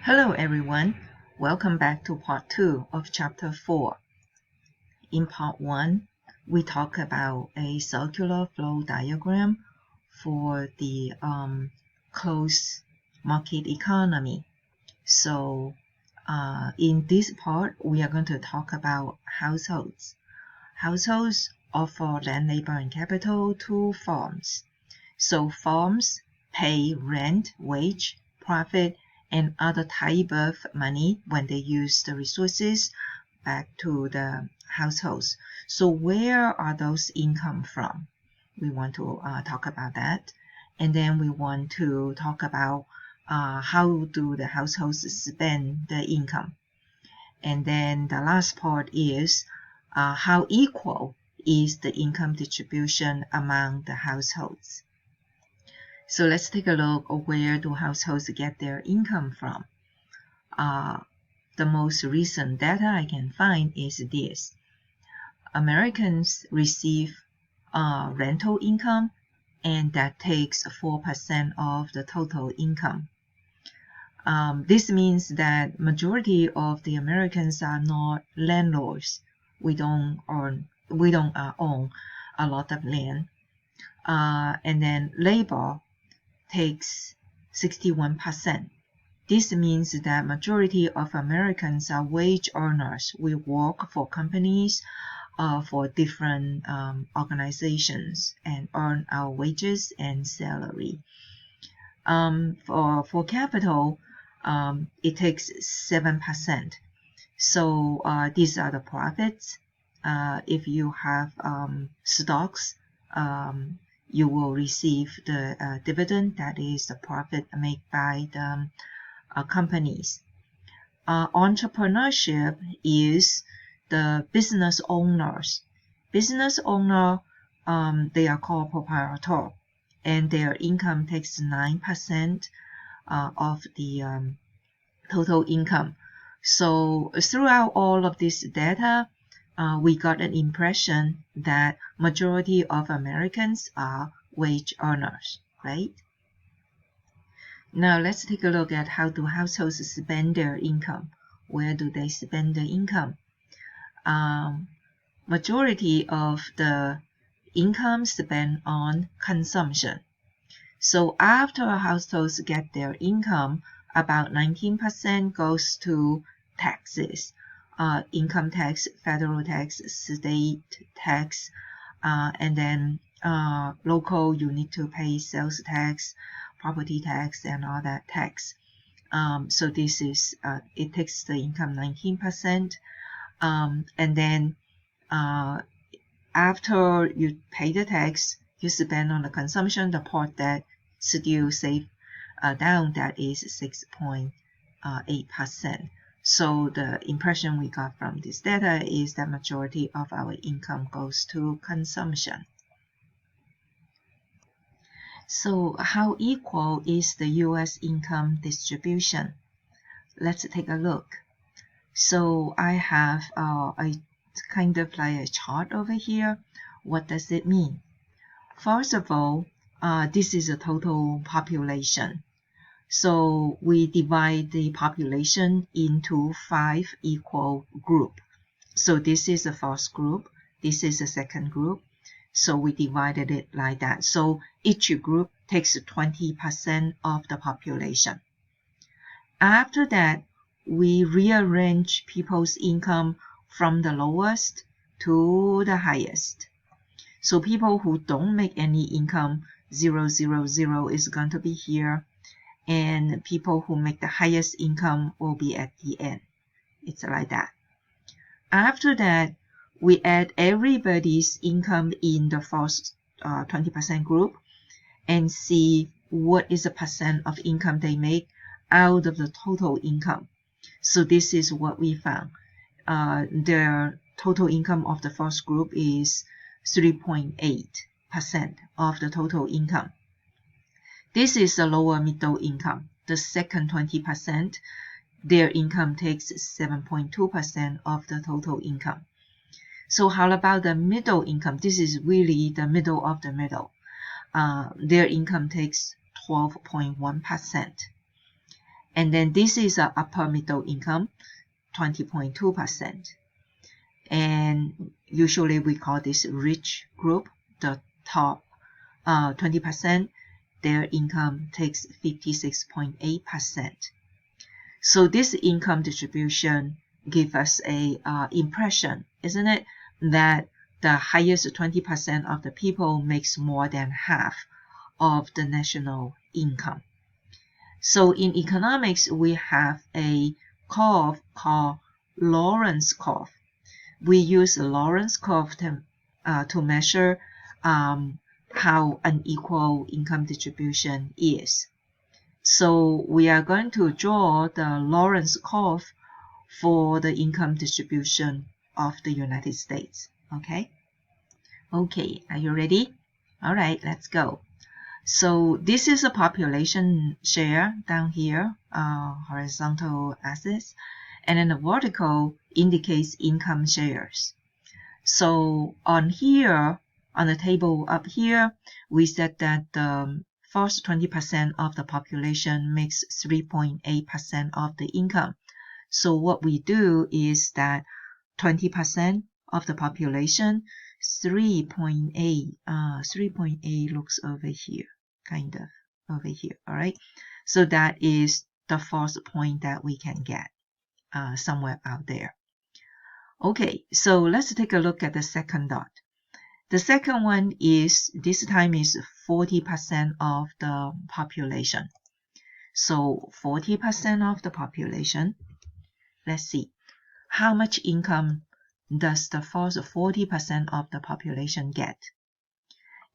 Hello everyone, welcome back to part 2 of chapter 4. In part 1, we talk about a circular flow diagram for the closed market economy. So in this part, we are going to talk about households. Households offer land, labor, and capital to firms. So firms pay rent, wage, profit, and other type of money when they use the resources back to the households. So where are those income from? We want to talk about that. And then we want to talk about how do the households spend the income. And then the last part is how equal is the income distribution among the households. So let's take a look at where do households get their income from. The most recent data I can find is this. Americans receive rental income, and that takes 4% of the total income. This means that majority of the Americans are not landlords. We don't own a lot of land. And then labor takes 61%. This means that majority of Americans are wage earners. We work for companies, for different organizations and earn our wages and salary. For capital, it takes 7%. So these are the profits. If you have stocks, you will receive the dividend, that is the profit made by the companies. Entrepreneurship is the business owners. Business owner, they are called proprietor, and their income takes 9% of the total income. So throughout all of this data, we got an impression that majority of Americans are wage earners, right? Now let's take a look at how do households spend their income. Where do they spend the income? Majority of the income spent on consumption. So after households get their income, about 19% goes to taxes. Income tax, federal tax, state tax, and then local, you need to pay sales tax, property tax, and all that tax. So this is, it takes the income 19%. And then after you pay the tax, you spend on the consumption, the part that still save down, that is 6.8%. So the impression we got from this data is that majority of our income goes to consumption. So how equal is the U.S. income distribution? Let's take a look. So I have a kind of like a chart over here. What does it mean? First of all, this is a total population. So we divide the population into 5 equal groups. So this is the first group, this is the second group. So we divided it like that. So each group takes 20% of the population. After that, we rearrange people's income from the lowest to the highest. So people who don't make any income, 0, 0, 0 is going to be here. And people who make the highest income will be at the end. It's like that. After that, we add everybody's income in the first 20% group and see what is the percent of income they make out of the total income. So this is what we found. Their total income of the first group is 3.8% of the total income. This is the lower middle income. The second 20%, their income takes 7.2% of the total income. So how about the middle income? This is really the middle of the middle. Their income takes 12.1%. And then this is a upper middle income, 20.2%. And usually we call this rich group. The top 20%, their income takes 56.8%. So this income distribution gives us a impression, isn't it, that the highest 20% of the people makes more than half of the national income. So in economics, we have a curve called Lorenz Curve. We use the Lorenz Curve to measure how unequal income distribution is. So we are going to draw the Lorenz Curve for the income distribution of the United States. Okay? Okay, are you ready? All right, let's go. So this is a population share down here, horizontal axis, and then the vertical indicates income shares. So on here, on the table up here, we said that the first 20% of the population makes 3.8% of the income. So what we do is that 20% of the population, 3.8 looks over here, kind of over here, all right? So that is the first point that we can get somewhere out there. Okay, so let's take a look at the second dot. The second one is, this time is 40% of the population. So 40% of the population, let's see, how much income does the first 40% of the population get?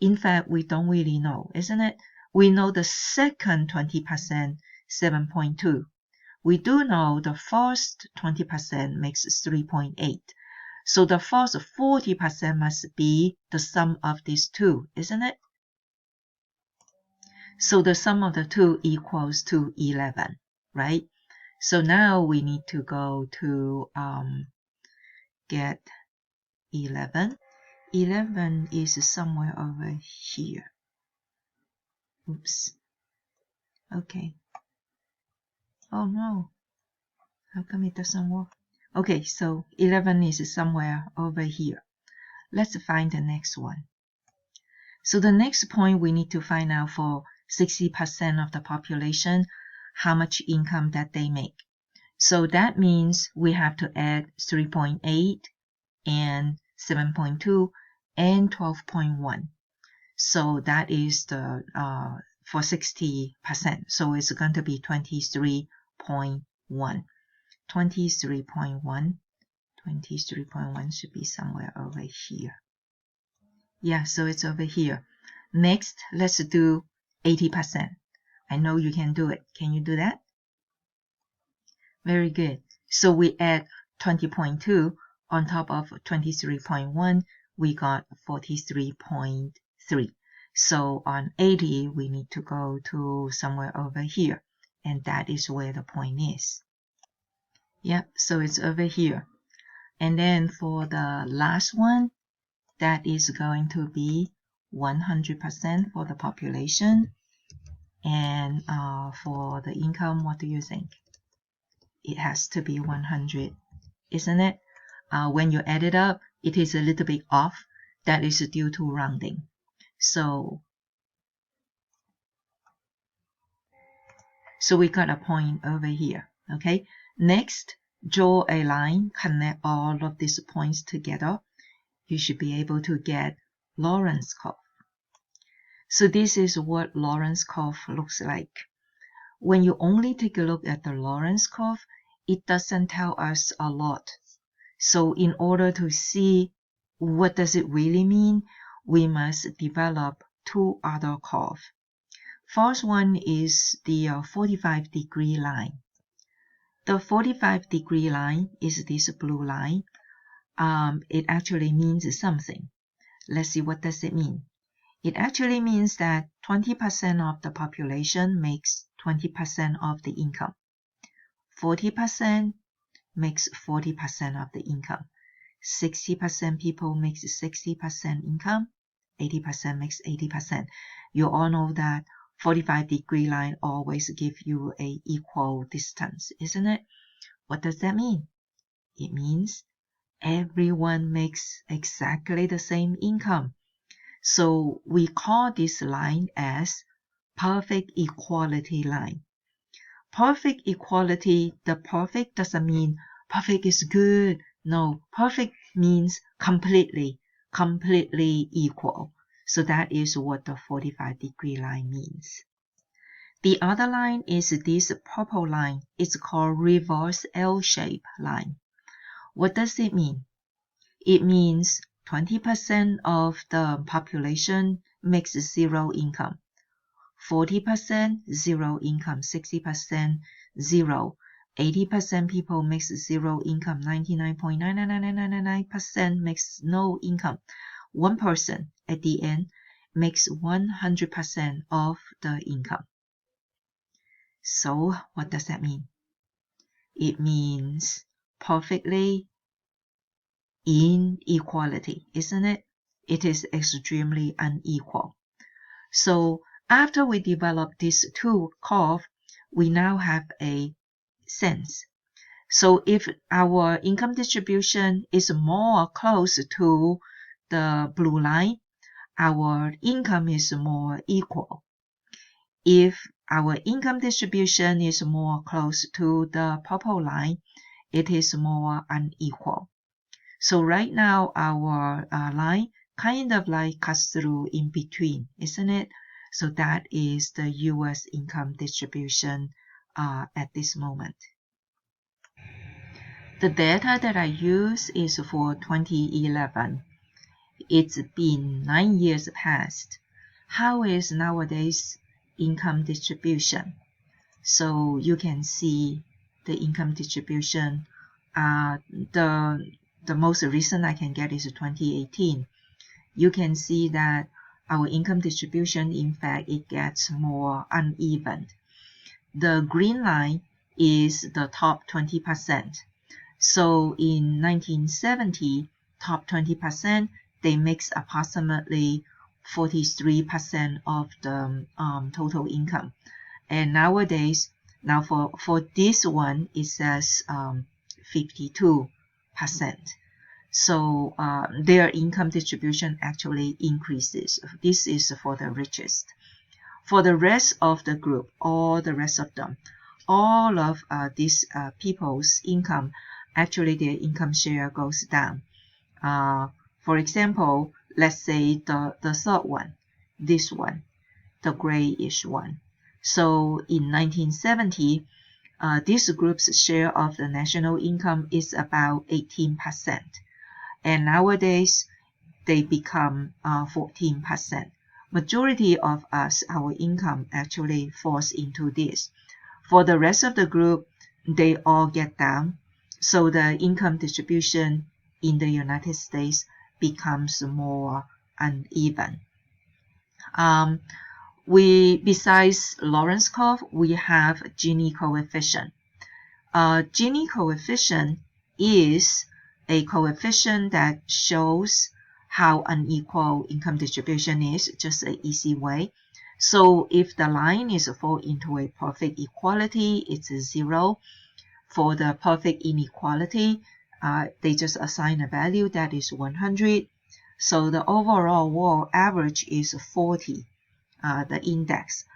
In fact, we don't really know, isn't it? We know the second 20%, 7.2. We do know the first 20% makes 3.8. So the first 40% must be the sum of these two, isn't it? So the sum of the two equals to 11, right? So now we need to go to get 11. 11 is somewhere over here. Oops. Okay. Oh no. How come it doesn't work? Okay, so 11 is somewhere over here. Let's find the next one. So the next point, we need to find out for 60% of the population, how much income that they make. So that means we have to add 3.8 and 7.2 and 12.1. So that is the for 60%. So it's going to be 23.1. 23.1 should be somewhere over here. Yeah, so it's over here. Next, let's do 80%. I know you can do it. Can you do that? Very good. So we add 20.2 on top of 23.1, we got 43.3. So on 80, we need to go to somewhere over here, and that is where the point is. Yep, so it's over here. And then for the last one, that is going to be 100% for the population. And for the income, what do you think? It has to be 100, isn't it? When you add it up, it is a little bit off. That is due to rounding. So we got a point over here. Okay. Next, draw a line, connect all of these points together. You should be able to get Lorenz curve. So this is what Lorenz curve looks like. When you only take a look at the Lorenz curve, it doesn't tell us a lot. So in order to see what does it really mean, we must develop two other curves. First one is the 45-degree line. The 45-degree line is this blue line. It actually means something. Let's see, what does it mean? It actually means that 20% of the population makes 20% of the income. 40% makes 40% of the income. 60% people makes 60% income. 80% makes 80%. You all know that 45-degree line always give you a equal distance, isn't it? What does that mean? It means everyone makes exactly the same income. So we call this line as perfect equality line. Perfect equality, the perfect doesn't mean perfect is good. No, perfect means completely equal. So that is what the 45-degree line means. The other line is this purple line. It's called reverse L-shape line. What does it mean? It means 20% of the population makes zero income. 40% zero income, 60% zero, 80% people makes zero income, 99.99999% makes no income. 1% at the end makes 100% of the income. So what does that mean? It means perfectly inequality, isn't it? It is extremely unequal. So after we develop these two curves, we now have a sense. So if our income distribution is more close to the blue line, our income is more equal. If our income distribution is more close to the purple line, it is more unequal. So right now our line kind of like cuts through in between, isn't it? So that is the US income distribution at this moment. The data that I use is for 2011. It's been 9 years past. How is nowadays income distribution? So you can see the income distribution. The most recent I can get is 2018. You can see that our income distribution, in fact, it gets more uneven. The green line is the top 20%. So in 1970, top 20%, they makes approximately 43% of the total income. And nowadays, now for this one, it says 52%. So their income distribution actually increases. This is for the richest. For the rest of the group, all the rest of them, all of these people's income, actually their income share goes down. For example, let's say the third one, this one, the grayish one. So in 1970, this group's share of the national income is about 18%. And nowadays, they become 14%. Majority of us, our income actually falls into this. For the rest of the group, they all get down. So the income distribution in the United States becomes more uneven. Besides Lorenz curve, we have Gini coefficient. Gini coefficient is a coefficient that shows how unequal income distribution is, just an easy way. So if the line is fall into a perfect equality, it's 0. For the perfect inequality, they just assign a value that is 100. So the overall world average is 40, the index.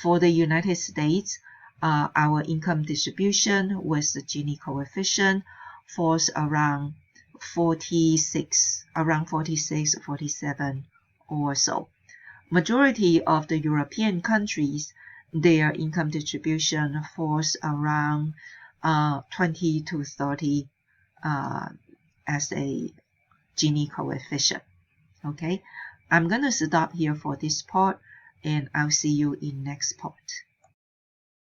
For the United States, our income distribution with the Gini coefficient falls around 46, 47 or so. Majority of the European countries, their income distribution falls around 20 to 30 as a Gini coefficient. Okay, I'm going to stop here for this part, and I'll see you in next part.